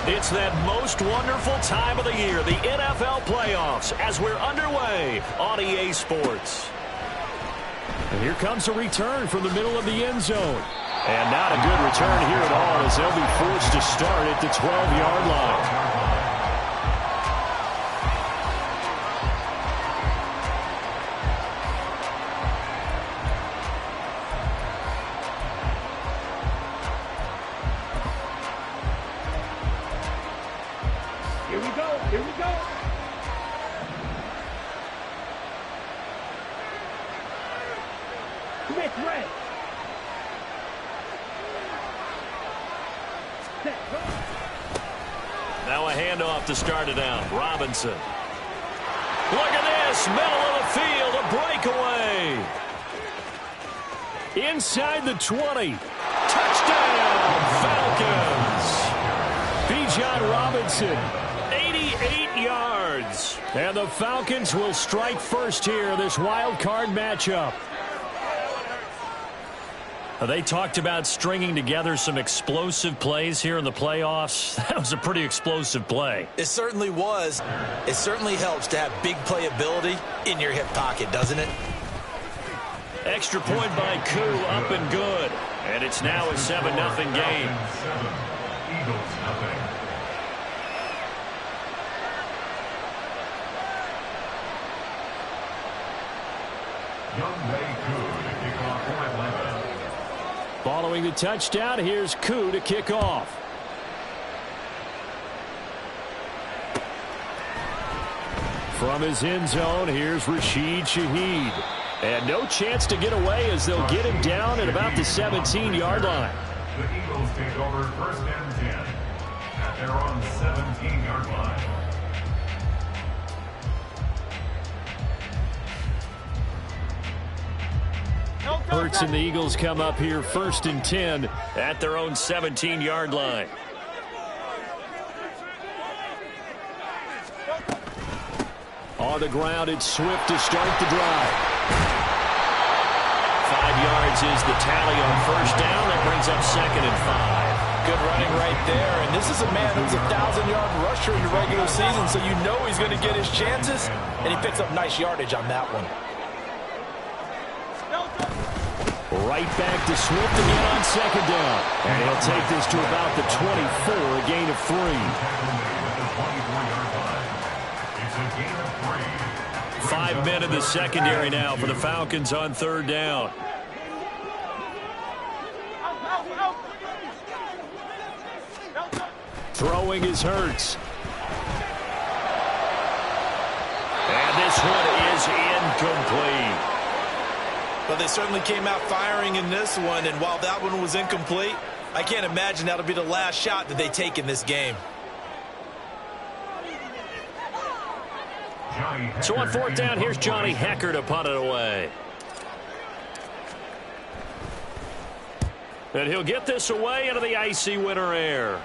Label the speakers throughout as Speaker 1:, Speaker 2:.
Speaker 1: It's that most wonderful time of the year, the NFL playoffs, as we're underway on EA Sports.
Speaker 2: And here comes a return from the middle of the end zone. And not a good return here at all, as they'll be forced to start at the 12-yard line.
Speaker 3: Here we go. Smith red.
Speaker 1: Now a handoff to start it out. Robinson. Look at this. Middle of the field. A breakaway. Inside the 20. Touchdown, Falcons. Bijan Robinson. 88 yards. And the Falcons will strike first here in this wild card matchup. They talked about stringing together some explosive plays here in the playoffs. That was a pretty explosive play.
Speaker 4: It certainly was. It certainly helps to have big playability in your hip pocket, doesn't it?
Speaker 1: Extra point by Koo, up and good. And it's now a 7-0 game.
Speaker 5: Eagles nothing.
Speaker 2: Following the touchdown, here's Koo to kick off. From his end zone, here's Rashid Shaheed. And no chance to get away as they'll get him down at about the 17-yard line.
Speaker 5: The Eagles take over first and 10 at their own 17-yard line.
Speaker 2: Hurts and the Eagles come up here first and 10
Speaker 1: at their own 17-yard line.
Speaker 2: On the ground, it's Swift to start the drive.
Speaker 1: 5 yards is the tally on first down. That brings up 2nd and 5.
Speaker 4: Good running right there. And this is a man who's a 1,000-yard rusher in the regular season, so you know he's going to get his chances. And he picks up nice yardage on that one.
Speaker 2: Right back to Swift again on 2nd down. And he'll take this to about the 24, a gain of 3.
Speaker 1: 5 men in the secondary now for the Falcons on 3rd down.
Speaker 2: Throwing is Hurts.
Speaker 1: And this one is incomplete.
Speaker 4: Well, they certainly came out firing in this one, and while that one was incomplete, I can't imagine that'll be the last shot that they take in this game.
Speaker 1: So on 4th down, here's Johnny Hekker to punt it away. And he'll get this away into the icy winter air.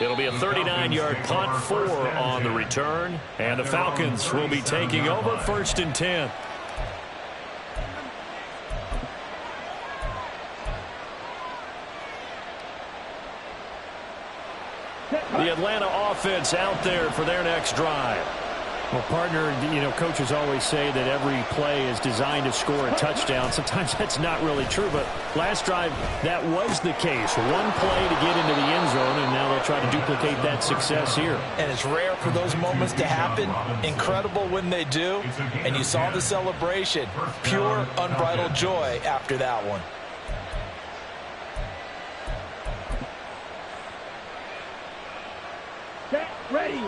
Speaker 1: It'll be a 39-yard punt, 4 on the return. And the Falcons will be taking over 1st and 10. The Atlanta offense out there for their next drive.
Speaker 2: Well, partner, coaches always say that every play is designed to score a touchdown. Sometimes that's not really true, but last drive, that was the case. One play to get into the end zone, and now they'll try to duplicate that success here.
Speaker 4: And it's rare for those moments to happen. Incredible when they do. And you saw the celebration. Pure, unbridled joy after that one.
Speaker 3: Set, ready.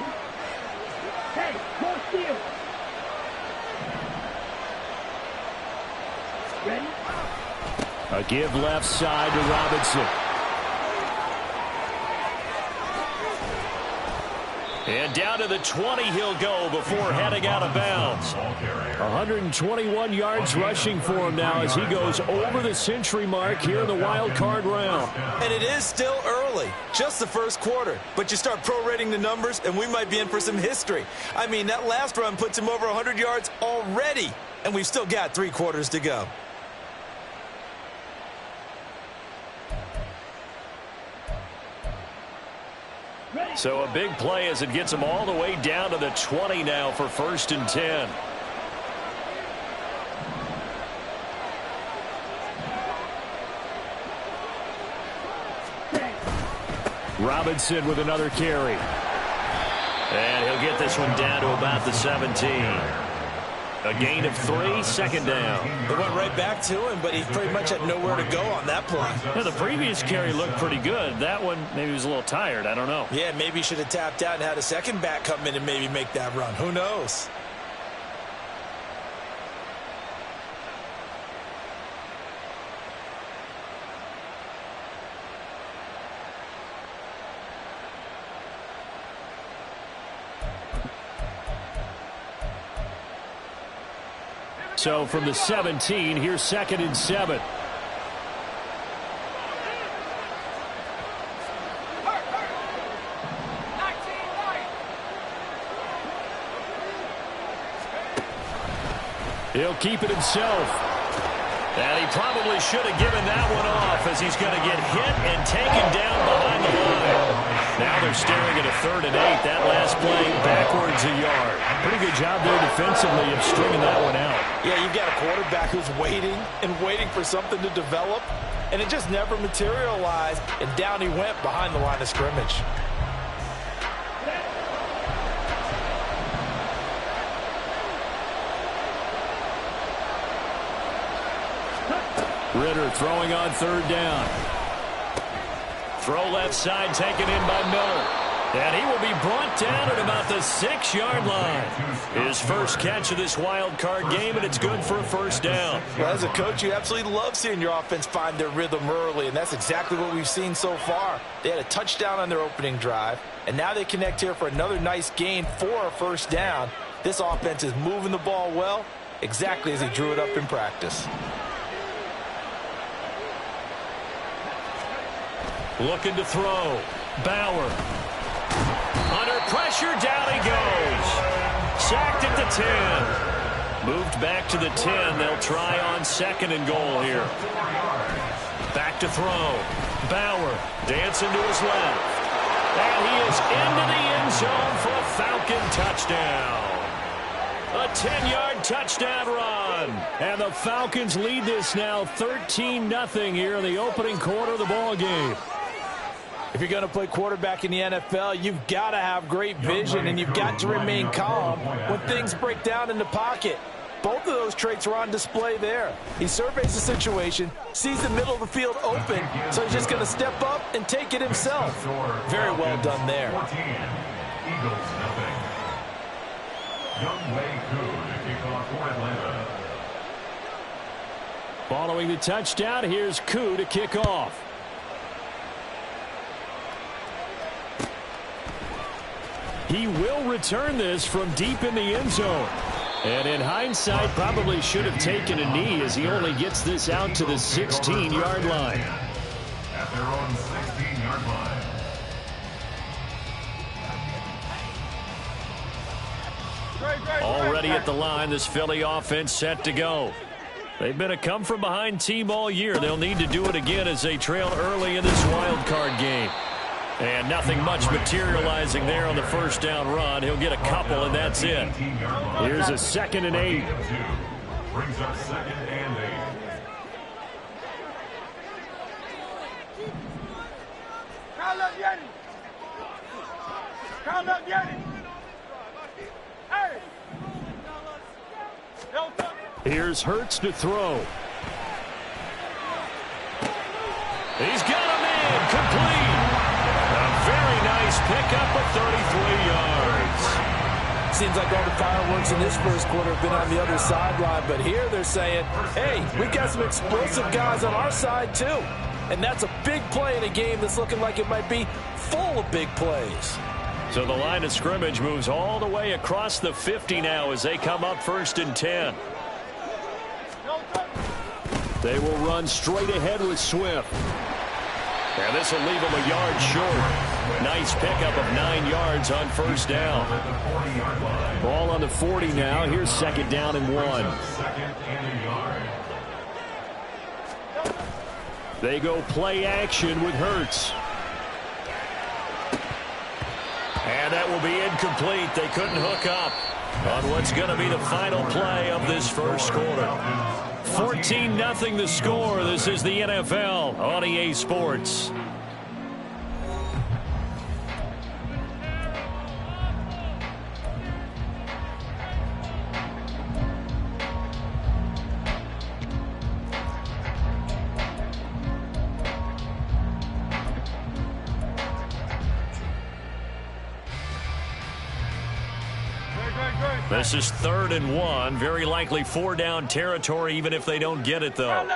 Speaker 3: Hey, more steal. Ready?
Speaker 2: A give left side to Robinson.
Speaker 1: And down to the 20 he'll go before heading out of bounds.
Speaker 2: 121 yards rushing for him now as he goes over the century mark here in the wild card round.
Speaker 4: And it is still early, just the first quarter. But you start prorating the numbers, and we might be in for some history. I mean, that last run puts him over 100 yards already, and we've still got 3 quarters to go.
Speaker 1: So a big play as it gets them all the way down to the 20 now for 1st and 10. Robinson with another carry. And he'll get this one down to about the 17. A gain of 3, 2nd down.
Speaker 4: They went right back to him, but he pretty much had nowhere to go on that play.
Speaker 2: Yeah, the previous carry looked pretty good. That one, maybe he was a little tired. I don't know.
Speaker 4: Yeah, maybe he should have tapped out and had a second back come in and maybe make that run. Who knows?
Speaker 2: So from the 17, here's 2nd and 7. He'll keep it himself.
Speaker 1: And he probably should have given that one off as he's going to get hit and taken down behind the line. Now they're staring at a 3rd and 8. That last play backwards a yard.
Speaker 2: Pretty good job there defensively of stringing that one out.
Speaker 4: Yeah, you've got a quarterback who's waiting and waiting for something to develop, and it just never materialized, and down he went behind the line of scrimmage.
Speaker 2: Ritter throwing on 3rd down.
Speaker 1: Throw left side taken in by Miller. And he will be brought down at about the 6-yard line. His first catch of this wild card game, and it's good for a 1st down.
Speaker 4: Well, as a coach, you absolutely love seeing your offense find their rhythm early, and that's exactly what we've seen so far. They had a touchdown on their opening drive, and now they connect here for another nice gain for a 1st down. This offense is moving the ball well, exactly as he drew it up in practice.
Speaker 1: Looking to throw. Bauer. Under pressure, down he goes. Sacked at the 10. Moved back to the 10. They'll try on 2nd and goal here. Back to throw. Bauer dancing to his left. And he is into the end zone for a Falcon touchdown. A 10-yard touchdown run.
Speaker 2: And the Falcons lead this now 13-0 here in the opening quarter of the ball game.
Speaker 4: If you're going to play quarterback in the NFL, you've got to have great vision, and you've got to remain calm when things break down in the pocket. Both of those traits are on display there. He surveys the situation, sees the middle of the field open, so he's just going to step up and take it himself. Very well done there.
Speaker 5: 14, Eagles nothing. Youngway Koo to kick off for Atlanta.
Speaker 2: Following the touchdown, here's Koo to kick off. He will return this from deep in the end zone. And in hindsight, probably should have taken a knee as he only gets this out to the 16-yard line.
Speaker 5: At their own 16-yard line.
Speaker 1: Already at the line, this Philly offense set to go. They've been a come-from-behind team all year. They'll need to do it again as they trail early in this wild card game. And nothing much materializing there on the 1st down run. He'll get a couple, and that's it.
Speaker 2: Here's a 2nd and 8.
Speaker 5: Brings up 2nd and 8.
Speaker 2: Here's Hurts to throw.
Speaker 1: He's got him in, complete. A very nice pickup of 33 yards.
Speaker 4: Seems like all the fireworks in this first quarter have been on the other sideline, but here they're saying, hey, we've got some explosive guys on our side too. And that's a big play in a game that's looking like it might be full of big plays.
Speaker 1: So the line of scrimmage moves all the way across the 50 now as they come up 1st and 10.
Speaker 2: They will run straight ahead with Swift.
Speaker 1: And this will leave him a yard short. Nice pickup of 9 yards on 1st down.
Speaker 2: Ball on the 40 now. Here's 2nd down and 1.
Speaker 5: 2nd and a yard.
Speaker 2: They go play action with Hurts.
Speaker 1: And that will be incomplete. They couldn't hook up on what's going to be the final play of this first quarter. 14-0 the score. This is the NFL on EA Sports. This is 3rd and 1. Very likely 4-down territory, even if they don't get it, though.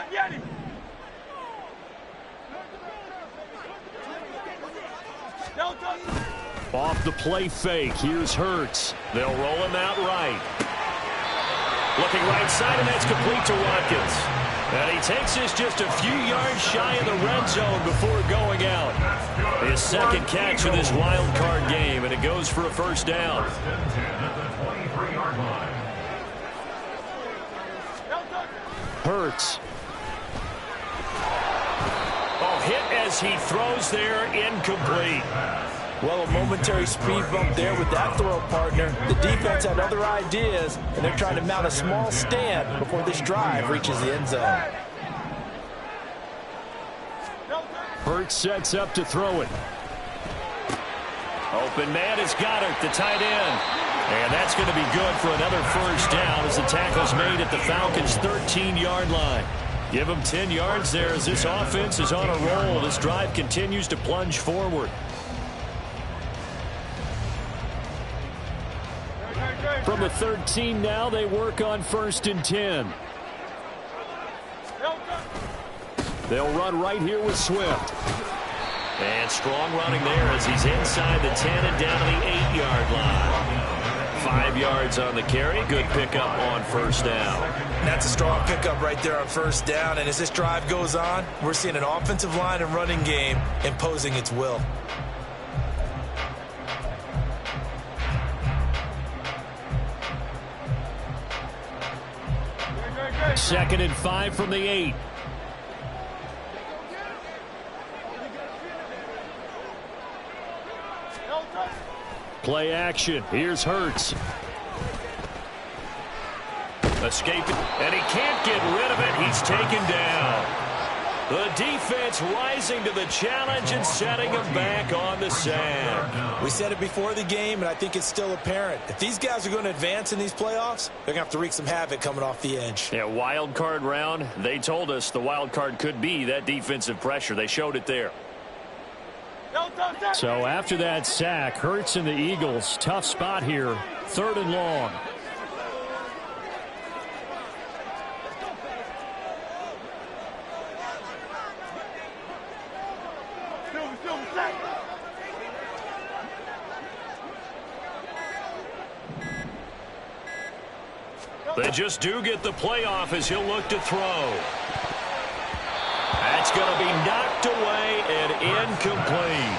Speaker 1: Off the play fake. Here's Hurts. They'll roll him out right. Looking right side, and that's complete to Watkins. And he takes this just a few yards shy of the red zone before going out. His second catch of this wild card game, and it goes for a first down. Hurts. Oh, hit as he throws there, incomplete.
Speaker 4: Well, a momentary speed bump there with that throw partner. The defense had other ideas, and they're trying to mount a small stand before this drive reaches the end zone.
Speaker 2: Hurts sets up to throw it.
Speaker 1: Open man has got it, the tight end. And that's going to be good for another first down as the tackle's made at the Falcons' 13-yard line. Give them 10 yards there as this offense is on a roll. This drive continues to plunge forward.
Speaker 2: From the 13 now, they work on 1st and 10. They'll run right here with Swift.
Speaker 1: And strong running there as he's inside the 10 and down to the 8-yard line. 5 yards on the carry. Good pickup on first down.
Speaker 4: That's a strong pickup right there on first down. And as this drive goes on, we're seeing an offensive line and running game imposing its will.
Speaker 2: Second and 5 from the 8. Play action. Here's Hurts.
Speaker 1: Escaping, and he can't get rid of it. He's taken down. The defense rising to the challenge and setting him back on the sand.
Speaker 4: We said it before the game, and I think it's still apparent. If these guys are going to advance in these playoffs, they're going to have to wreak some havoc coming off the edge.
Speaker 1: Yeah, wild card round. They told us the wild card could be that defensive pressure. They showed it there.
Speaker 2: So after that sack, Hurts and the Eagles, tough spot here. 3rd and long.
Speaker 1: They just do get the playoff as he'll look to throw. That's going to be knocked away and incomplete.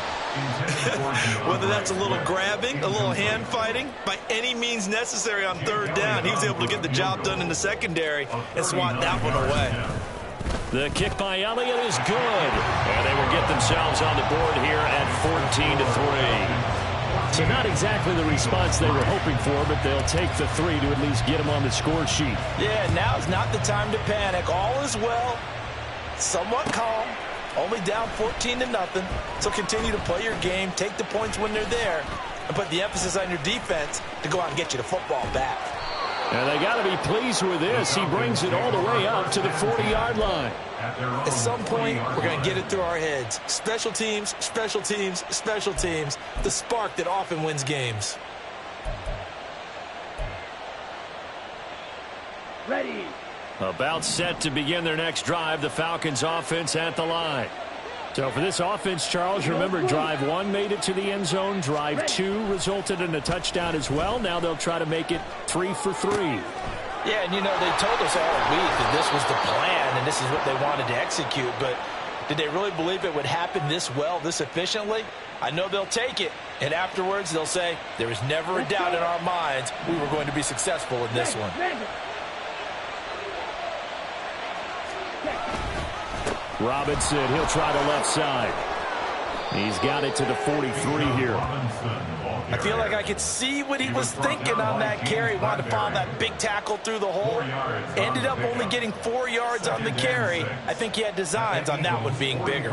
Speaker 4: Whether that's a little grabbing, a little hand fighting, by any means necessary on 3rd down, he was able to get the job done in the secondary and swat that one away.
Speaker 1: The kick by Elliott is good. And they will get themselves on the board here at 14-3.
Speaker 2: So not exactly the response they were hoping for, but they'll take the 3 to at least get them on the score sheet.
Speaker 4: Yeah, now's not the time to panic. All is well. Somewhat calm. Only down 14-0. So continue to play your game, take the points when they're there, and put the emphasis on your defense to go out and get you the football back.
Speaker 2: And they got to be pleased with this. He brings it all the way up to the 40-yard line.
Speaker 4: At some point, we're going to get it through our heads. Special teams, special teams, special teams. The spark that often wins games.
Speaker 3: Ready.
Speaker 1: About set to begin their next drive, the Falcons offense at the line.
Speaker 2: So for this offense, Charles, remember drive 1 made it to the end zone. Drive 2 resulted in a touchdown as well. Now they'll try to make it 3 for 3.
Speaker 4: Yeah, and you know, they told us all week that this was the plan and this is what they wanted to execute. But did they really believe it would happen this well, this efficiently? I know they'll take it. And afterwards, they'll say, there was never a doubt in our minds we were going to be successful in this one.
Speaker 2: Robinson, he'll try the left side. He's got it to the 43 here.
Speaker 4: I feel like I could see what he was thinking on that carry. Wanted to follow that big tackle through the hole. Ended up only getting 4 yards on the carry. I think he had designs on that one being bigger.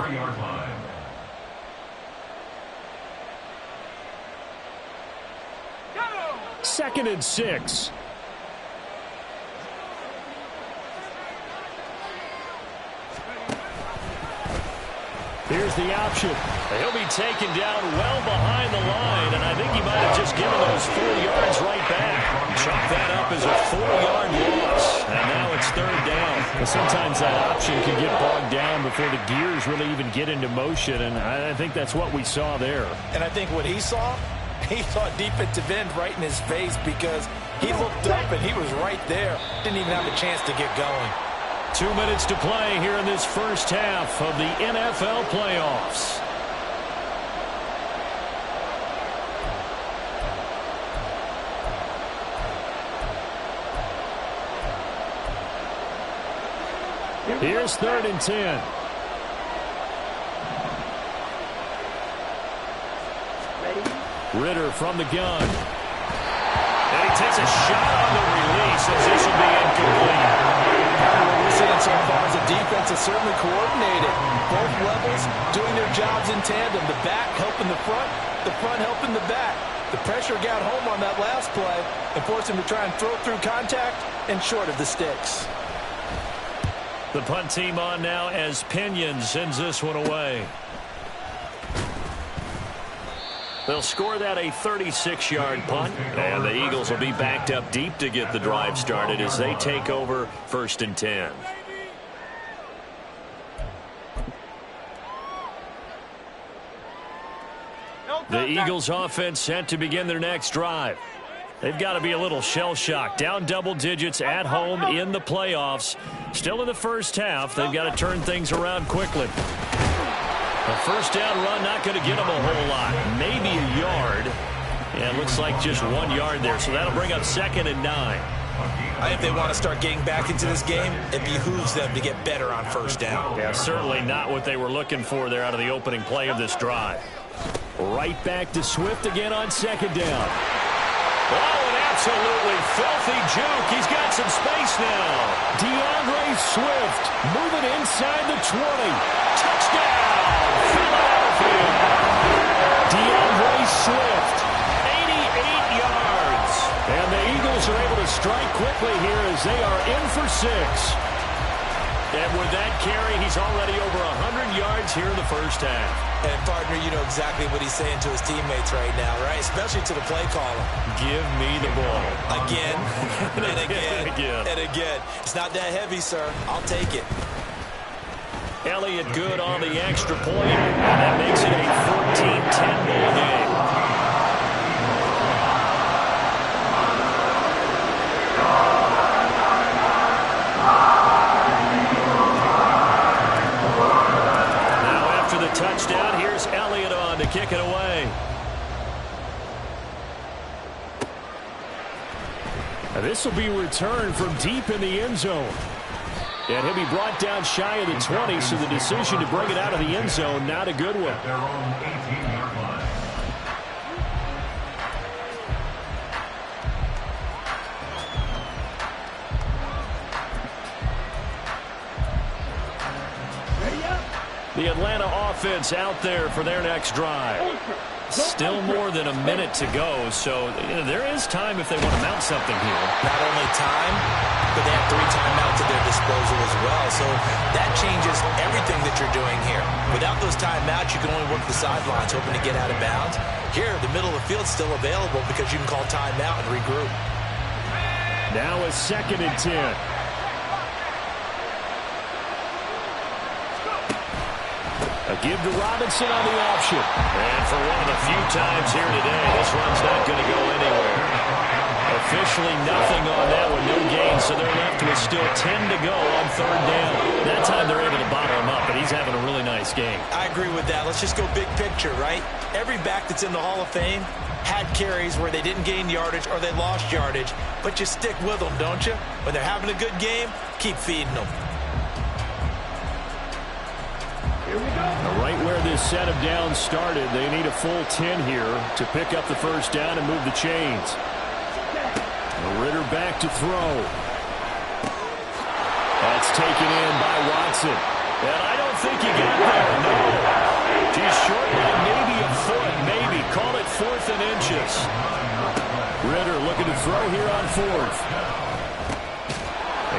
Speaker 2: Second and 6. Here's the option. He'll be taken down well behind the line, and I think he might have just given those 4 yards right back. Chalk that up as a 4-yard loss, and now it's third down. But sometimes that option can get bogged down before the gears really even get into motion, and I think that's what we saw there.
Speaker 4: And I think what he saw defensive end right in his face because he looked up and he was right there. Didn't even have a chance to get going.
Speaker 2: 2 minutes to play here in this first half of the NFL playoffs. Here's 3rd and 10. Ritter from the gun. And he takes a shot on the release as this will be incomplete.
Speaker 4: What we're seeing so far is the defense is certainly coordinated. Both levels doing their jobs in tandem. The back helping the front helping the back. The pressure got home on that last play and forced him to try and throw through contact and short of the sticks.
Speaker 2: The punt team on now as Pinion sends this one away. They'll score that a 36-yard punt, and the Eagles will be backed up deep to get the drive started as they take over 1st and 10. The Eagles offense set to begin their next drive. They've got to be a little shell-shocked. Down double digits at home in the playoffs. Still in the first half. They've got to turn things around quickly. A first down run, not going to get them a whole lot. Maybe a yard. Yeah, it looks like just 1 yard there. So that'll bring up 2nd and 9.
Speaker 4: I think they want to start getting back into this game. It behooves them to get better on first down.
Speaker 2: Yeah, certainly not what they were looking for there out of the opening play of this drive. Right back to Swift again on 2nd down. Oh, an absolutely filthy juke. He's got some space now. DeAndre Swift moving inside the 20. Touchdown, Philadelphia. DeAndre Swift, 88 yards. And the Eagles are able to strike quickly here as they are in for 6. And with that carry, he's already over 100 yards here in the first half.
Speaker 4: And, partner, you know exactly what he's saying to his teammates right now, right? Especially to the play caller.
Speaker 2: Give me the ball.
Speaker 4: Again, and again,
Speaker 2: again.
Speaker 4: and again. It's not that heavy, sir. I'll take it.
Speaker 2: Elliott good on the extra point, and that makes it a 14-10 ball game. Touchdown. Here's Elliott on to kick it away. This will be returned from deep in the end zone. And he'll be brought down shy of the 20, so the decision to bring it out of the end zone, not a good one.
Speaker 5: Their own 18-yard line.
Speaker 2: The Atlanta offense out there for their next drive. Still more than a minute to go, so there is time if they want to mount something here.
Speaker 4: Not only time, but they have 3 timeouts at their disposal as well. So that changes everything that you're doing here. Without those timeouts, you can only work the sidelines, hoping to get out of bounds. Here, the middle of the field's still available because you can call timeout and regroup.
Speaker 2: Now a 2nd and 10. A give to Robinson on the option. And for one of the few times here today, this run's not going to go anywhere. Officially nothing on that one, no gain, so they're left with still 10 to go on 3rd down. That time they're able to bottle him up, but he's having a really nice game.
Speaker 4: I agree with that. Let's just go big picture, right? Every back that's in the Hall of Fame had carries where they didn't gain yardage or they lost yardage, but you stick with them, don't you? When they're having a good game, keep feeding them.
Speaker 2: Right where this set of downs started, they need a full 10 here to pick up the first down and move the chains. Ritter back to throw. That's taken in by Watson. And I don't think he got there, no. He's short by maybe a foot, maybe. Call it 4th and inches. Ritter looking to throw here on 4th.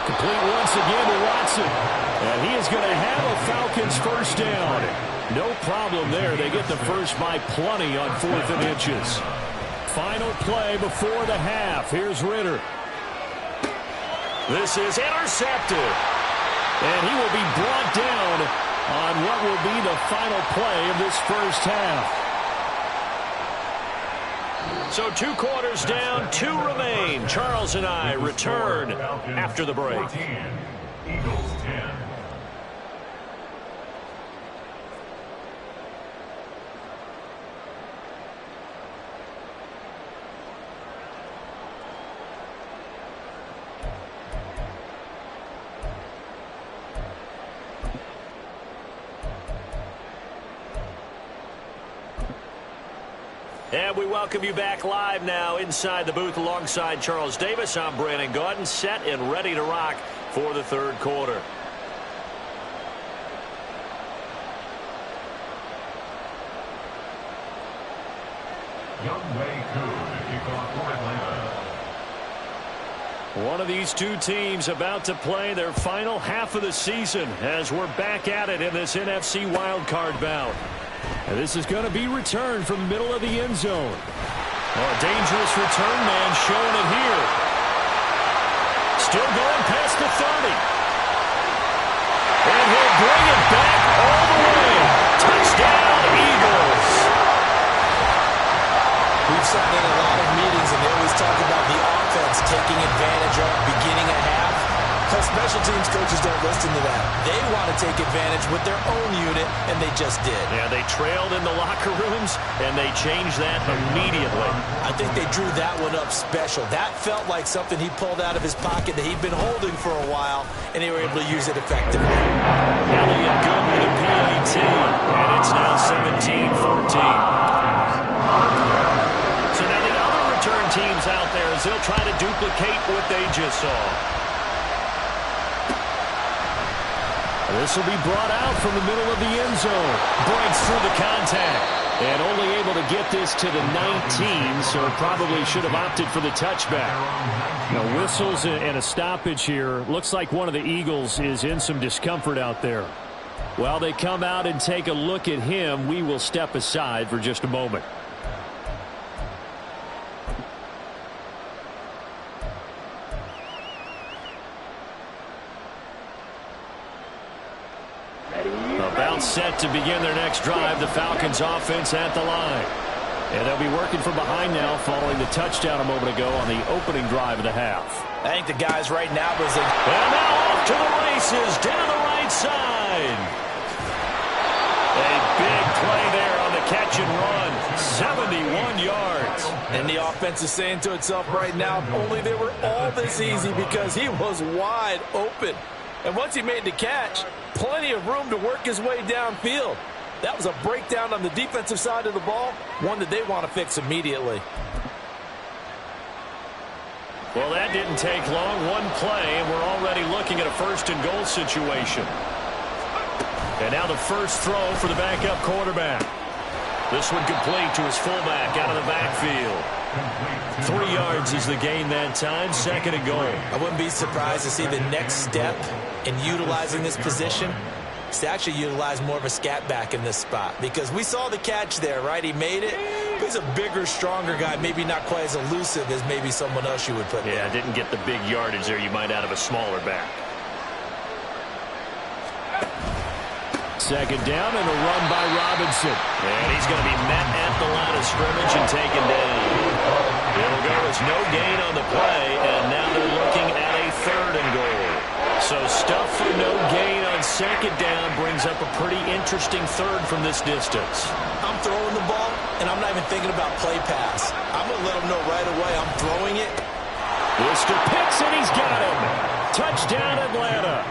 Speaker 2: Complete once again to Watson. And he is going to have a Falcons first down. No problem there. They get the first by plenty on 4th and inches. Final play before the half. Here's Ritter. This is intercepted. And he will be brought down on what will be the final play of this first half.
Speaker 1: So 2 quarters down, 2 remain. Charles and I return after the break.
Speaker 5: 14, Eagles 10.
Speaker 1: And we welcome you back live now inside the booth alongside Charles Davis. I'm Brandon Gaudin, set and ready to rock for the 3rd quarter. One of these 2 teams about to play their final half of the season as we're back at it in this NFC Wildcard bout. And this is going to be returned from the middle of the end zone. Oh, a dangerous return man showing it here. Still going past the 30. And he'll bring it back all the way. Touchdown, Eagles.
Speaker 4: We've sat in a lot of meetings, and they always talk about the offense taking advantage of beginning a half. Special teams coaches don't listen to that. They want to take advantage with their own unit, and they just did.
Speaker 1: Yeah, they trailed in the locker rooms, and they changed that immediately.
Speaker 4: I think they drew that one up special. That felt like something he pulled out of his pocket that he'd been holding for a while, and they were able to use it effectively.
Speaker 1: Elliott good with a PAT, and it's now 17-14. So now the other return teams out there, as they'll try to duplicate what they just saw. This will be brought out from the middle of the end zone. Breaks through the contact. And only able to get this to the 19, so probably should have opted for the touchback. Now, whistles and a stoppage here. Looks like one of the Eagles is in some discomfort out there. While they come out and take a look at him, we will step aside for just a moment. About set to begin their next drive, the Falcons offense at the line. And they'll be working from behind now following the touchdown a moment ago on the opening drive of the half.
Speaker 4: I think the guys right now was like,
Speaker 1: and now off to the races, down the right side. A big play there on the catch and run, 71 yards.
Speaker 4: And the offense is saying to itself right now, only they were all this easy because he was wide open. And once he made the catch, plenty of room to work his way downfield. That was a breakdown on the defensive side of the ball, one that they want to fix immediately.
Speaker 1: Well, that didn't take long. One play, and we're already looking at a 1st and goal situation. And now the first throw for the backup quarterback. This one complete to his fullback out of the backfield. 3 yards is the gain that time, 2nd and goal.
Speaker 4: I wouldn't be surprised to see the next step in utilizing this position is to actually utilize more of a scat back in this spot. Because we saw the catch there, right? He made it. He's a bigger, stronger guy, maybe not quite as elusive as maybe someone else you would put there.
Speaker 1: Yeah, didn't get the big yardage there you might out of a smaller back.
Speaker 2: 2nd down and a run by Robinson.
Speaker 1: And he's going to be met at the line of scrimmage and taken down. It'll go as no gain on the play, and now they're looking at a 3rd and goal. So stuff for no gain on 2nd down brings up a pretty interesting 3rd from this distance.
Speaker 4: I'm throwing the ball, and I'm not even thinking about play pass. I'm going to let them know right away I'm throwing it.
Speaker 1: Mr. Pitts, and he's got him. Touchdown, Atlanta.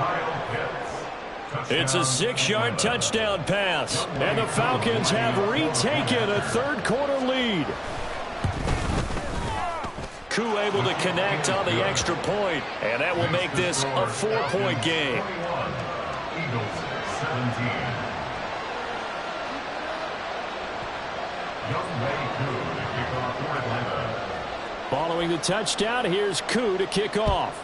Speaker 1: It's a 6-yard touchdown pass. And the Falcons have retaken a third-quarter lead. Koo able to connect on the extra point, and that will make this a 4-point game.
Speaker 5: Eagles 17.
Speaker 1: Following the touchdown, here's Koo to kick off.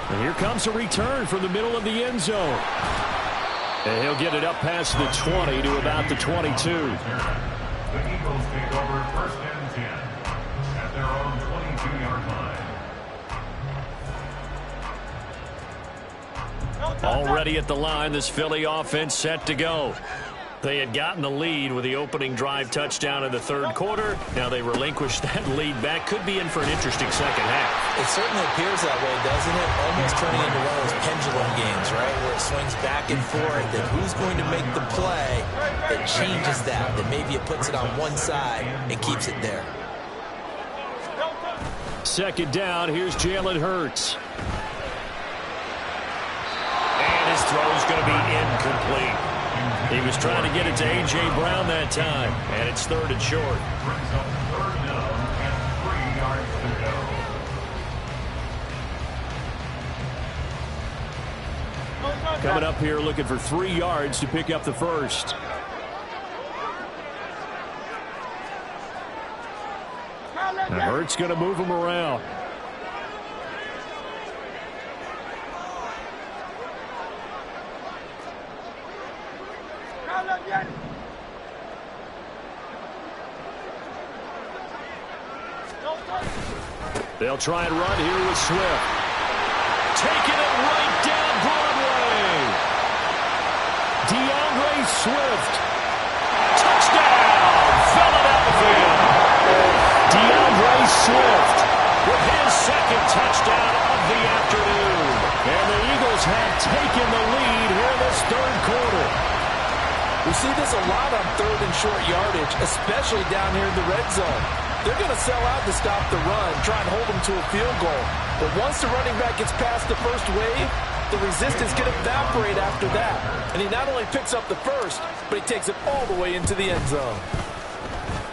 Speaker 1: And here comes a return from the middle of the end zone. And he'll get it up past the 20 to about the 22.
Speaker 5: The Eagles take over 1st and 10 at their own 22-yard line.
Speaker 1: Already at the line, this Philly offense set to go. They had gotten the lead with the opening drive touchdown in the third quarter. Now they relinquished that lead back. Could be in for an interesting second half.
Speaker 4: It certainly appears that way, doesn't it? Almost turning into one of those pendulum games, right, where it swings back and forth. And who's going to make the play that changes that? That maybe it puts it on one side and keeps it there.
Speaker 1: Second down, here's Jalen Hurts. And his throw's going to be incomplete. He was trying to get it to A.J. Brown that time, and it's 3rd and short.
Speaker 5: Brings up 3rd down and 3 yards to go.
Speaker 1: Coming up here looking for 3 yards to pick up the first. Now Hurts going to move him around. They'll try and run here with Swift. Taking it right down Broadway. DeAndre Swift. Touchdown. Philadelphia. DeAndre Swift with his second touchdown of the afternoon. And the Eagles have taken the lead here in this third quarter.
Speaker 4: We see this a lot on 3rd and short yardage, especially down here in the red zone. They're going to sell out to stop the run, try and hold them to a field goal. But once the running back gets past the first wave, the resistance can evaporate after that. And he not only picks up the first, but he takes it all the way into the end zone.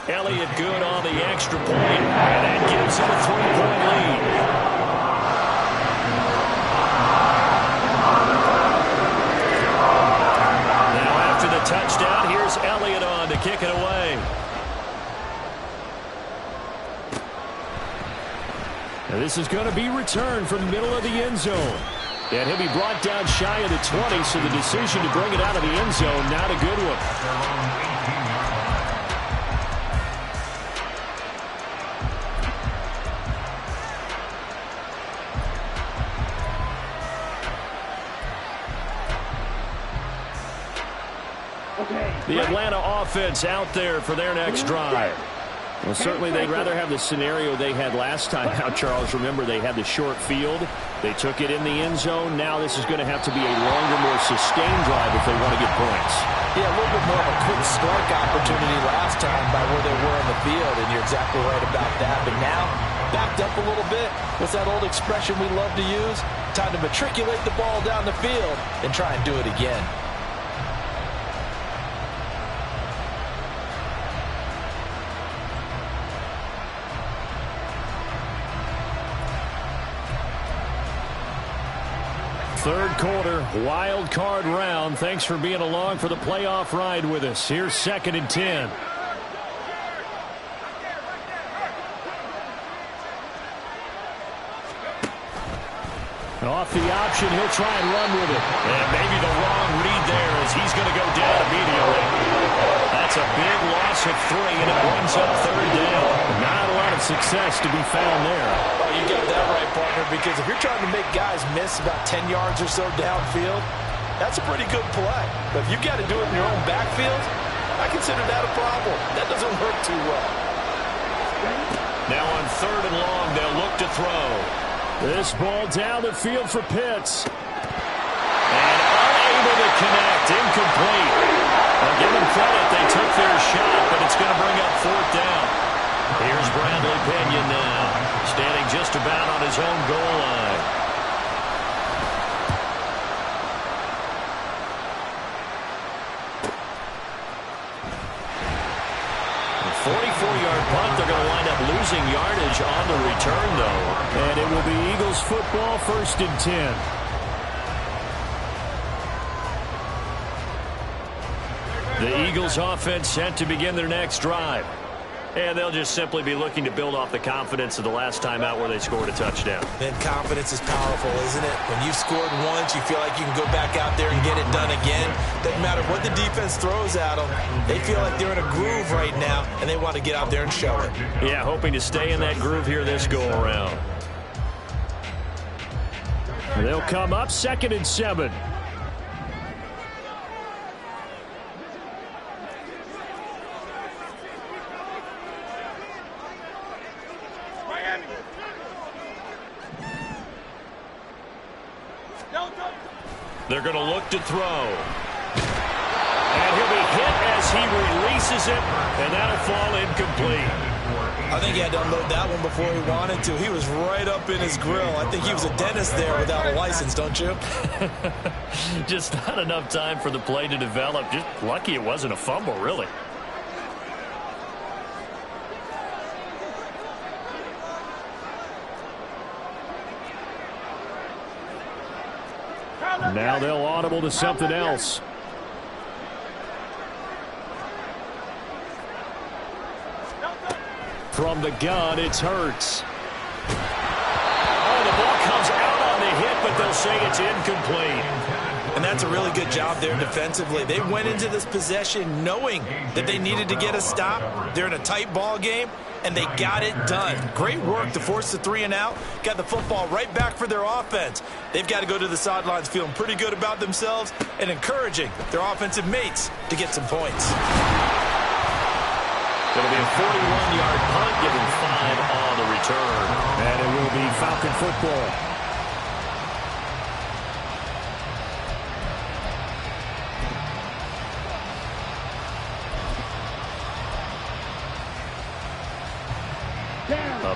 Speaker 1: Elliott good on the extra point, and that gives him a 3-point lead. Now after the touchdown, here's Elliott on to kick it away. Now this is going to be returned from the middle of the end zone. And he'll be brought down shy of the 20, so the decision to bring it out of the end zone, not a good one. The Atlanta offense out there for their next drive. Well, certainly they'd rather have the scenario they had last time out, Charles. Remember, they had the short field. They took it in the end zone. Now this is going to have to be a longer, more sustained drive if they want to get points.
Speaker 4: Yeah, a little bit more of a quick strike opportunity last time by where they were in the field, and you're exactly right about that. But now, backed up a little bit. What's that old expression we love to use? Time to matriculate the ball down the field and try and do it again.
Speaker 1: Third quarter, wild card round. Thanks for being along for the playoff ride with us. Here's 2nd and 10. Off the option, he'll try and run with it. And maybe the wrong read there as he's going to go down immediately. That's a big loss of 3, and it brings up 3rd down. Not a lot of success to be found there.
Speaker 4: Oh, you got that right, partner, because if you're trying to make guys miss about 10 yards or so downfield, that's a pretty good play. But if you've got to do it in your own backfield, I consider that a problem. That doesn't work too well.
Speaker 1: Now on 3rd and long, they'll look to throw. This ball down the field for Pitts. And unable to connect. Incomplete. I'll give them credit. They took their shot, but it's going to bring up 4th down. Here's Bradley Pinion now. Standing just about on his own goal line. A 44-yard punt. They're going to wind up losing yardage on the return, though.
Speaker 2: And it will be Eagles football, 1st and 10.
Speaker 1: The Eagles offense set to begin their next drive. And they'll just simply be looking to build off the confidence of the last time out where they scored a touchdown.
Speaker 4: Then confidence is powerful, isn't it? When you've scored once, you feel like you can go back out there and get it done again. Doesn't matter what the defense throws at them. They feel like they're in a groove right now, and they want to get out there and show it.
Speaker 1: Yeah, hoping to stay in that groove here this go-around.
Speaker 2: They'll come up 2nd and 7.
Speaker 1: They're going to look to throw. And he'll be hit as he releases it, and that'll fall incomplete.
Speaker 4: I think he had to unload that one before he wanted to. He was right up in his grill. I think he was a dentist there without a license, don't you?
Speaker 1: Just not enough time for the play to develop. Just lucky it wasn't a fumble, really.
Speaker 2: Now they'll audible to something else. From the gun, it's Hurts.
Speaker 1: Oh, the ball comes out on the hit, but they'll say it's incomplete.
Speaker 4: And that's a really good job there defensively. They went into this possession knowing that they needed to get a stop. They're in a tight ball game, and they got it done. Great work to force the 3 and out. Got the football right back for their offense. They've got to go to the sidelines feeling pretty good about themselves and encouraging their offensive mates to get some points.
Speaker 1: It'll be a 41-yard punt, giving 5 on the return.
Speaker 2: And it will be Falcon football.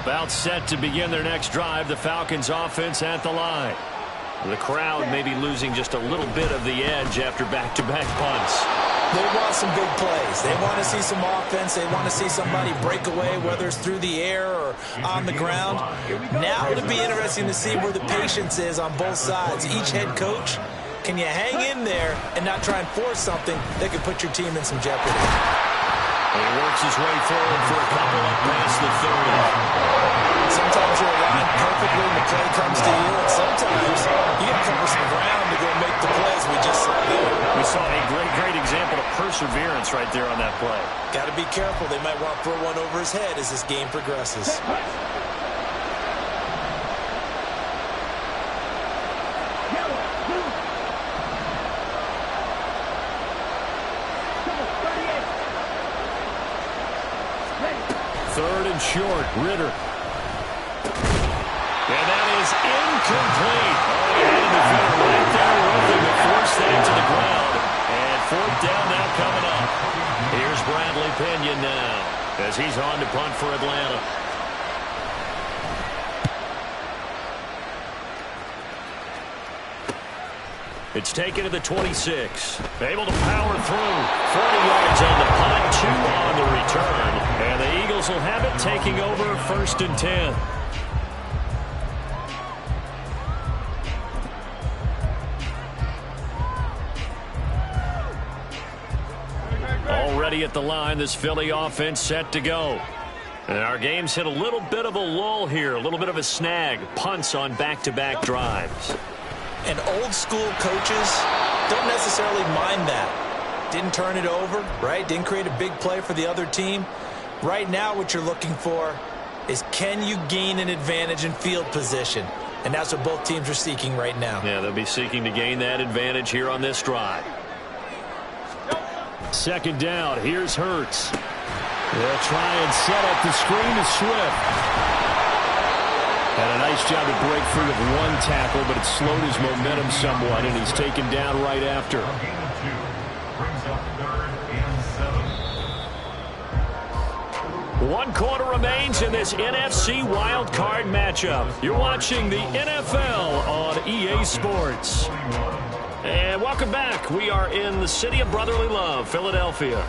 Speaker 1: About set to begin their next drive, the Falcons offense at the line. The crowd may be losing just a little bit of the edge after back-to-back punts.
Speaker 4: They want some big plays. They want to see some offense. They want to see somebody break away, whether it's through the air or on the ground. Now it'll be interesting to see where the patience is on both sides. Each head coach, can you hang in there and not try and force something that could put your team in some jeopardy?
Speaker 1: He works his way forward for a couple up past the 30.
Speaker 4: Sometimes you're aligned perfectly when the play comes to you, and sometimes you got to cover some ground to go make the plays we just saw there.
Speaker 1: We saw a great example of perseverance right there on that play.
Speaker 4: Got to be careful. They might want to throw one over his head as this game progresses.
Speaker 2: Third and short, Ritter.
Speaker 1: And that is incomplete. Oh, he had a defender right there with him to force that to the ground. And 4th down now coming up. Here's Bradley Pinion now as he's on to punt for Atlanta. It's taken to the 26. Able to power through. 40 yards on the punt, 2 on the return. And the Eagles will have it taking over 1st and 10. Already at the line, this Philly offense set to go. And our game's hit a little bit of a lull here, a little bit of a snag. Punts on back-to-back drives.
Speaker 4: And old school coaches don't necessarily mind that. Didn't turn it over, right? Didn't create a big play for the other team. Right now what you're looking for is, can you gain an advantage in field position? And that's what both teams are seeking right now.
Speaker 1: Yeah, they'll be seeking to gain that advantage here on this drive.
Speaker 2: 2nd down, here's Hurts. They'll try and set up the screen to Swift. And a nice job to break free of one tackle, but it slowed his momentum somewhat, and he's taken down right after.
Speaker 1: 1 quarter remains in this NFC Wildcard matchup. You're watching the NFL on EA Sports. And welcome back. We are in the city of brotherly love, Philadelphia.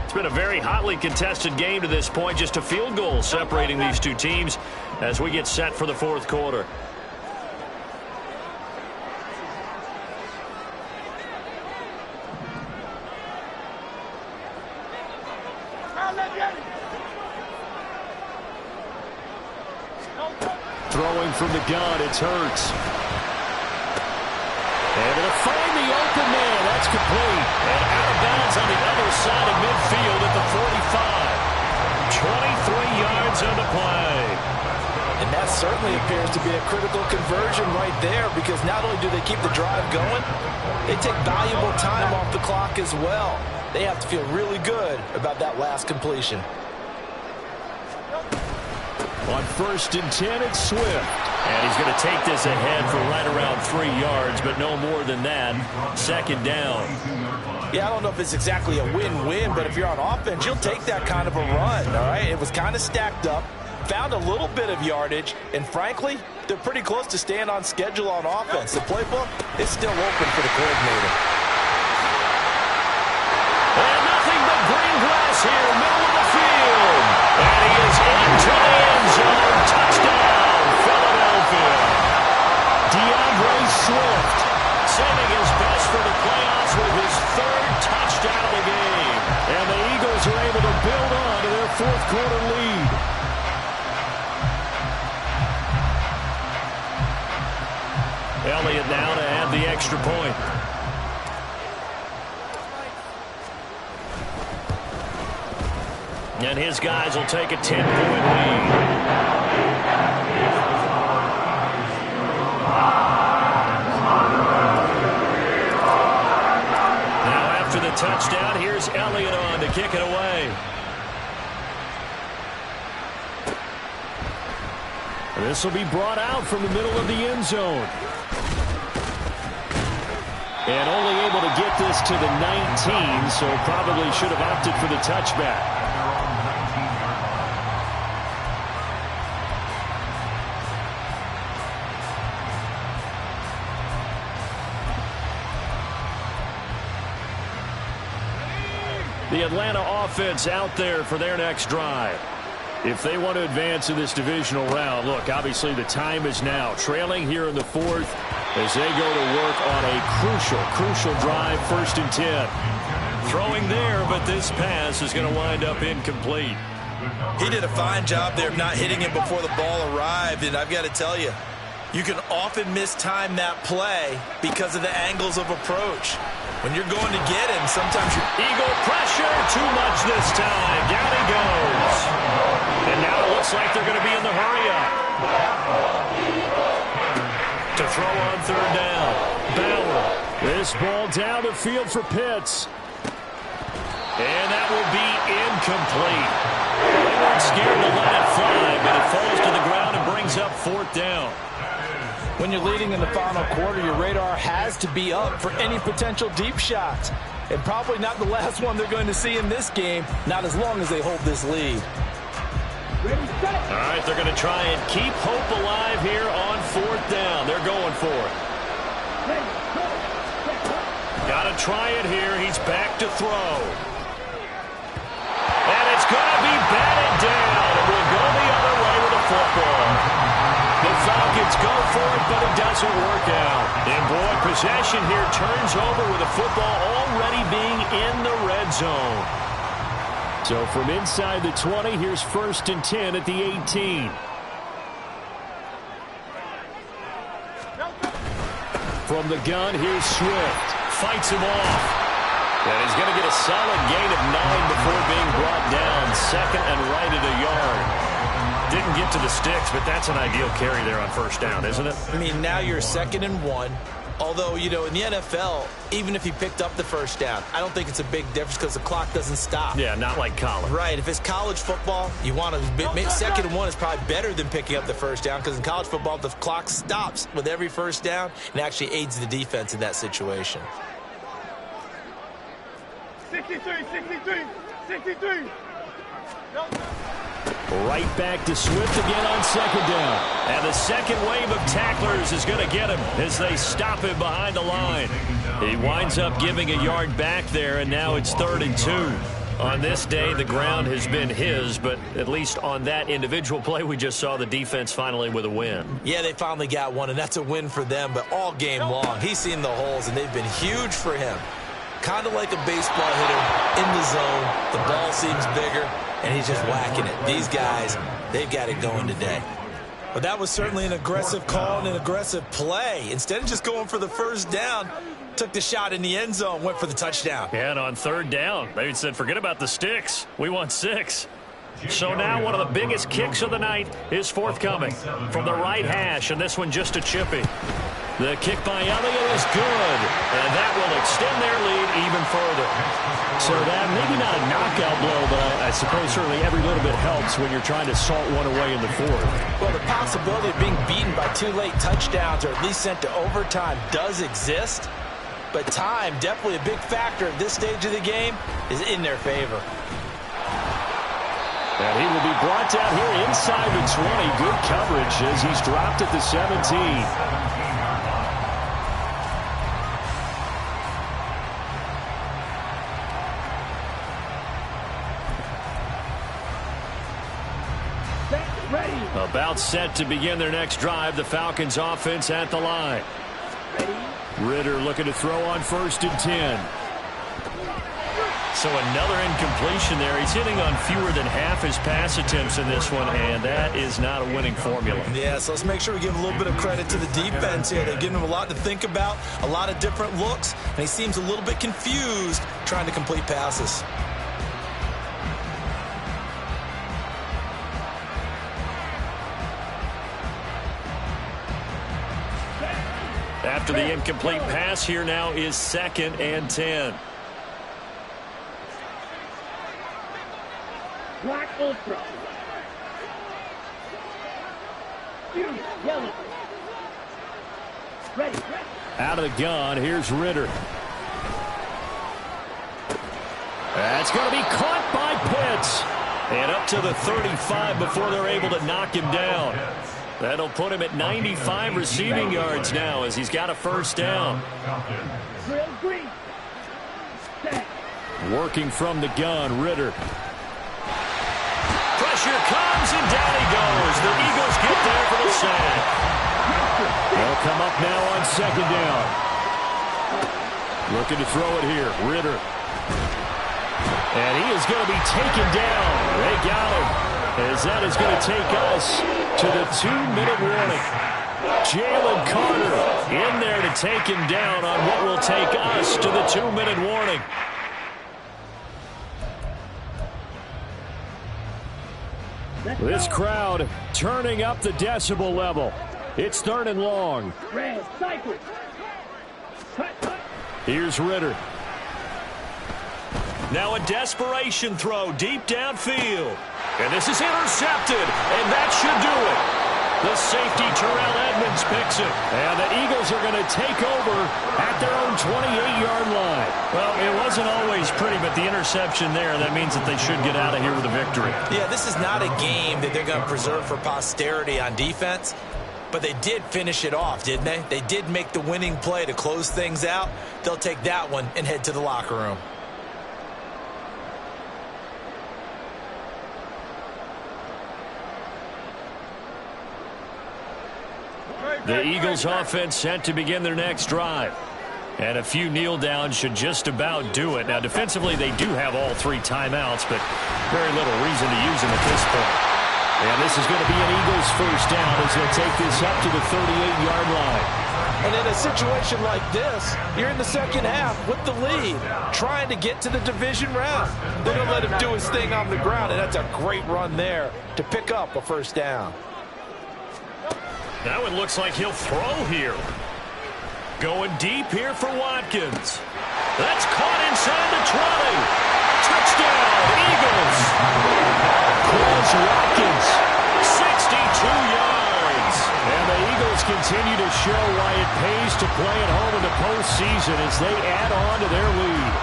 Speaker 1: It's been a very hotly contested game to this point. Just a field goal separating these two teams as we get set for the fourth quarter. Throwing from the gun, it's Hurts. Able to find the open man. That's complete. And out of bounds on the other side of midfield at the 45. 23 yards on the play.
Speaker 4: And that certainly appears to be a critical conversion right there, because not only do they keep the drive going, they take valuable time off the clock as well. They have to feel really good about that last completion.
Speaker 1: On 1st and 10, it's Swift. And he's going to take this ahead for right around 3 yards, but no more than that. 2nd down.
Speaker 4: Yeah, I don't know if it's exactly a win-win, but if you're on offense, you'll take that kind of a run, all right? It was kind of stacked up, found a little bit of yardage, and frankly, they're pretty close to staying on schedule on offense. The playbook is still open for the coordinator.
Speaker 1: And nothing but green grass here, middle of the field. And he is into the end zone. Touchdown, Philadelphia. DeAndre Swift saving his best for the playoffs with his 3rd touchdown of the game. And the Eagles are able to build on to their 4th quarter lead. Elliott now to add the extra point. And his guys will take a 10-point lead. Now after the touchdown, here's Elliott on to kick it away. This will be brought out from the middle of the end zone. And only able to get this to the 19, so probably should have opted for the touchback. The Atlanta offense out there for their next drive. If they want to advance in this divisional round, look, obviously the time is now. Trailing here in the 4th as they go to work on a crucial drive, 1st and 10. Throwing there, but this pass is going to wind up incomplete.
Speaker 4: He did a fine job there of not hitting it before the ball arrived, and I've got to tell you, you can often mistime that play because of the angles of approach. When you're going to get him, sometimes you're...
Speaker 1: Eagle pressure, too much this time. Down he goes. And now it looks like they're going to be in the hurry-up. To throw on 3rd down. Bauer. This ball down the field for Pitts. And that will be incomplete. They weren't scared to let it fly, but it falls to the ground and brings up 4th down.
Speaker 4: When you're leading in the final quarter, your radar has to be up for any potential deep shots. And probably not the last one they're going to see in this game, not as long as they hold this lead.
Speaker 1: All right, they're going to try and keep hope alive here on 4th down. They're going for it. Got to try it here. He's back to throw. And it's going to be batted down. It will go the other way with the football. The Falcons go for it, but it doesn't work out. And boy, possession here turns over with the football already being in the red zone. So from inside the 20, here's 1st and 10 at the 18. From the gun, here's Swift. Fights him off. And he's going to get a solid gain of 9 before being brought down. 2nd and right at a yard. Didn't get to the sticks, but that's an ideal carry there on 1st down, isn't it?
Speaker 4: I mean, now you're 2nd and 1. Although, you know, in the NFL, even if he picked up the 1st down, I don't think it's a big difference because the clock doesn't stop.
Speaker 1: Yeah, not like college.
Speaker 4: Right. If it's college football, you want to 2nd and 1 is probably better than picking up the 1st down, because in college football, the clock stops with every 1st down and actually aids the defense in that situation.
Speaker 3: 63.
Speaker 1: Right back to Swift again on second down. And the second wave of tacklers is going to get him as they stop him behind the line. He winds up giving a yard back there, and now it's 3rd and 2. On this day, the ground has been his, but at least on that individual play, we just saw the defense finally with a win.
Speaker 4: Yeah, they finally got one, and that's a win for them, but all game long, he's seen the holes, and they've been huge for him. Kind of like a baseball hitter in the zone. The ball seems bigger, and he's just whacking it. These guys, they've got it going today. But that was certainly an aggressive call and an aggressive play. Instead of just going for the first down, took the shot in the end zone, went for the touchdown.
Speaker 1: Yeah, and on 3rd down, they said, forget about the sticks. We want 6. So now one of the biggest kicks of the night is forthcoming from the right hash, and this one just a chippy. The kick by Elliott is good, and that will extend their lead even further. So that maybe not a knockout blow, but I suppose certainly every little bit helps when you're trying to salt one away in the 4th.
Speaker 4: Well, the possibility of being beaten by 2 late touchdowns or at least sent to overtime does exist, but time, definitely a big factor at this stage of the game, is in their favor.
Speaker 1: And he will be brought down here inside the 20. Good coverage as he's dropped at the 17. About set to begin their next drive. The Falcons offense at the line. Ritter looking to throw on 1st and 10. So another incompletion there. He's hitting on fewer than half his pass attempts in this one, and that is not a winning formula.
Speaker 4: Yeah, so let's make sure we give a little bit of credit to the defense here. They're giving him a lot to think about, a lot of different looks, and he seems a little bit confused trying to complete passes.
Speaker 1: After the incomplete pass, here now is 2nd and 10.
Speaker 3: Black Ultra. Yellow. Ready.
Speaker 1: Out of the gun, here's Ritter. That's going to be caught by Pitts. And up to the 35 before they're able to knock him down. That'll put him at 95 receiving yards now as he's got a 1st down. Working from the gun, Ritter. Pressure comes, and down he goes. The Eagles get there for the sack. They'll come up now on 2nd down. Looking to throw it here, Ritter. And he is going to be taken down. They got him. As that is going to take us to the 2-minute warning. Jalen Carter in there to take him down on what will take us to the 2-minute warning. This crowd turning up the decibel level. It's 3rd and long. Here's Ritter. Now a desperation throw deep downfield. And this is intercepted, and that should do it. The safety, Terrell Edmonds, picks it. And the Eagles are going to take over at their own 28-yard line. Well, it wasn't always pretty, but the interception there, that means that they should get out of here with a victory.
Speaker 4: Yeah, this is not a game that they're going to preserve for posterity on defense, but they did finish it off, didn't they? They did make the winning play to close things out. They'll take that one and head to the locker room.
Speaker 1: The Eagles offense set to begin their next drive. And a few kneel downs should just about do it. Now, defensively, they do have all 3 timeouts, but very little reason to use them at this point. And this is going to be an Eagles 1st down as they'll take this up to the 38-yard line.
Speaker 4: And in a situation like this, you're in the second half with the lead, trying to get to the division round. They're going to let him do his thing on the ground, and that's a great run there to pick up a 1st down.
Speaker 1: Now it looks like he'll throw here. Going deep here for Watkins. That's caught inside the 20. Touchdown, Eagles. Chris Watkins, 62 yards. And the Eagles continue to show why it pays to play at home in the postseason as they add on to their lead.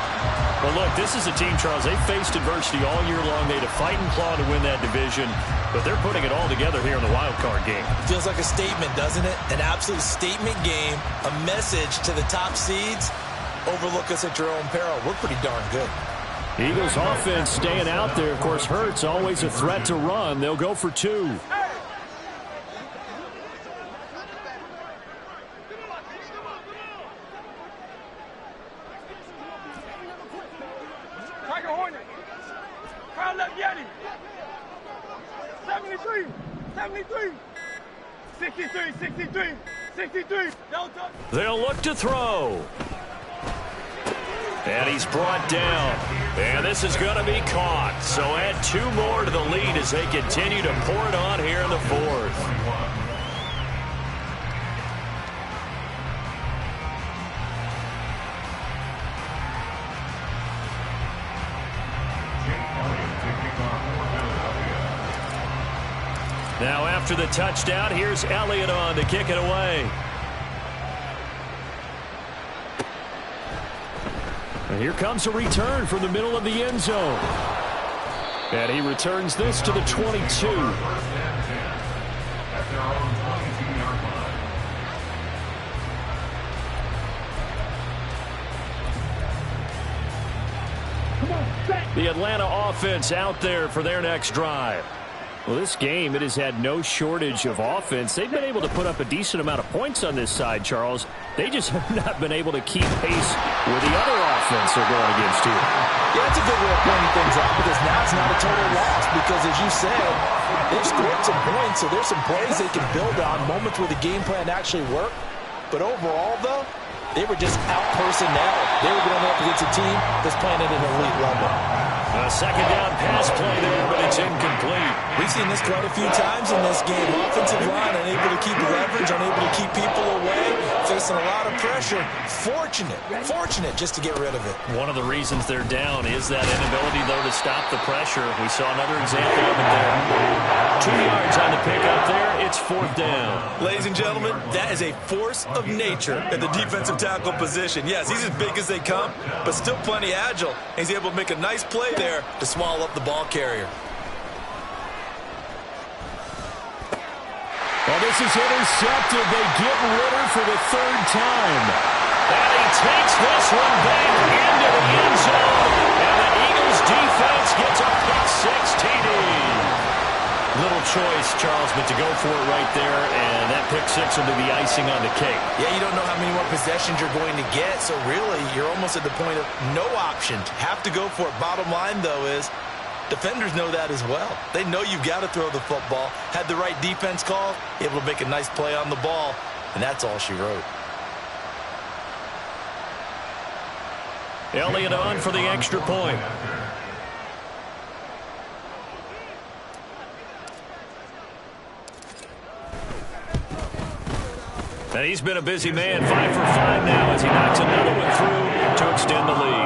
Speaker 2: Well, look, this is a team, Charles. They faced adversity all year long. They had to fight and claw to win that division, but they're putting it all together here in the wild card game.
Speaker 4: Feels like a statement, doesn't it? An absolute statement game, a message to the top seeds. Overlook us at your own peril. We're pretty darn good.
Speaker 2: Eagles offense staying out there. Of course, Hurts always a threat to run. They'll go for 2.
Speaker 3: Tiger Hornet. Crown left Yeti. 73. 63. 63. 63. 63. Delta.
Speaker 2: They'll look to throw. And he's brought down. And this is going to be caught. So add 2 more to the lead as they continue to pour it on here in the 4th. Now after the touchdown, here's Elliott on to kick it away. And here comes a return from the middle of the end zone. And he returns this to the 22. The Atlanta offense out there for their next drive. Well, this game, it has had no shortage of offense. They've been able to put up a decent amount of points on this side, Charles. They just have not been able to keep pace with the other offense they're going against here.
Speaker 4: Yeah, that's a good way of pointing things out because now it's not a total loss because, as you said, they've scored some points, so there's some plays they can build on, moments where the game plan actually worked. But overall, though, they were just out-personnel. They were going up against a team that's playing at an elite level.
Speaker 2: A second down pass play there, but it's incomplete.
Speaker 4: We've seen this quite a few times in this game. Offensive line unable to keep leverage, unable to keep people away, facing a lot of pressure. Fortunate just to get rid of it.
Speaker 2: One of the reasons they're down is that inability, though, to stop the pressure. We saw another example of it there. 2 yards on the pickup there. It's 4th down.
Speaker 4: Ladies and gentlemen, that is a force of nature at the defensive tackle position. Yes, he's as big as they come, but still plenty agile. He's able to make a nice play there to swallow up the ball carrier.
Speaker 2: Well, this is intercepted. They get Ritter for the 3rd time. And he takes this one back into the end zone. And the Eagles defense gets a pick-6 TD. Little choice, Charles, but to go for it right there, and that pick-6 will be the icing on the cake.
Speaker 4: Yeah, you don't know how many more possessions you're going to get, so really you're almost at the point of no options. Have to go for it. Bottom line, though, is defenders know that as well. They know you've got to throw the football. Had the right defense call, able to make a nice play on the ball, and that's all she wrote.
Speaker 2: Elliott on for the extra point. And he's been a busy man, 5 for 5 now as he knocks another one through to extend the lead.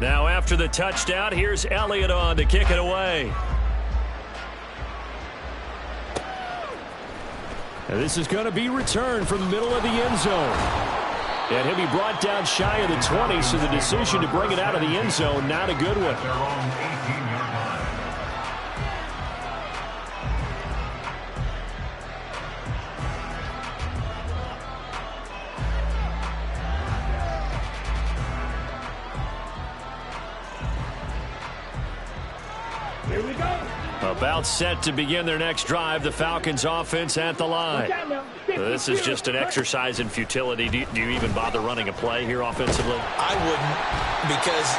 Speaker 2: Now after the touchdown, here's Elliott on to kick it away. And this is going to be returned from the middle of the end zone. And he'll be brought down shy of the 20, so the decision to bring it out of the end zone, not a good one.
Speaker 5: Their own 18-yard line.
Speaker 3: Here we go.
Speaker 2: About set to begin their next drive, the Falcons offense at the line. This is just an exercise in futility. Do you even bother running a play here offensively?
Speaker 4: I wouldn't, because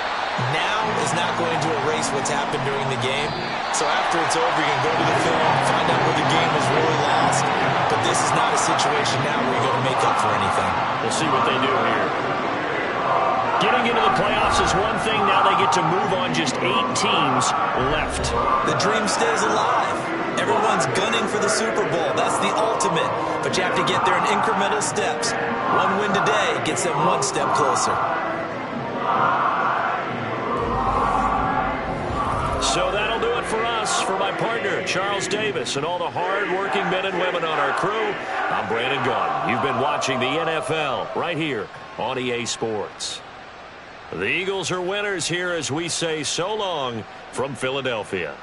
Speaker 4: now is not going to erase what's happened during the game. So after it's over, you can go to the film, find out where the game was really lost. But this is not a situation now where you're going to make up for anything.
Speaker 2: We'll see what they do here.
Speaker 1: Getting into the playoffs is one thing. Now they get to move on. Just 8 teams left.
Speaker 4: The dream stays alive. Everyone's gunning for the Super Bowl. That's the ultimate. But you have to get there in incremental steps. One win today gets them one step closer.
Speaker 1: So that'll do it for us. For my partner, Charles Davis, and all the hard-working men and women on our crew, I'm Brandon Gaudin. You've been watching the NFL right here on EA Sports. The Eagles are winners here as we say so long from Philadelphia.